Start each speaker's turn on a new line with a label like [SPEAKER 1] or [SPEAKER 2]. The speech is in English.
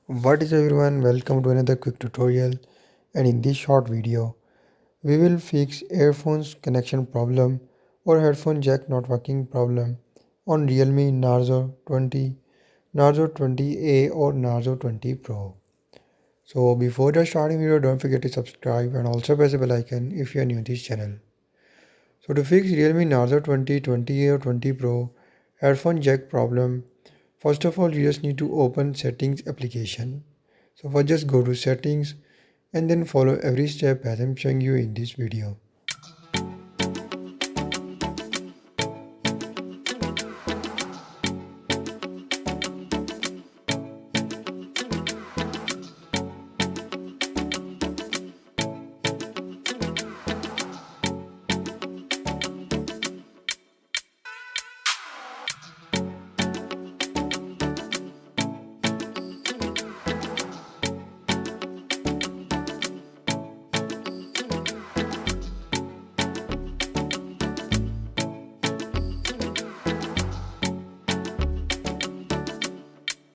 [SPEAKER 1] What is everyone, welcome to another quick tutorial, and in this short video we will fix earphones connection problem or headphone jack not working problem on Realme Narzo 20, Narzo 20A or Narzo 20 Pro. So before the starting video, don't forget to subscribe and also press the bell icon if you are new to this channel. So to fix Realme Narzo 20, 20A or 20 Pro headphone jack problem, first of all you just need to open settings application. So first just go to settings and then follow every step as I'm showing you in this video.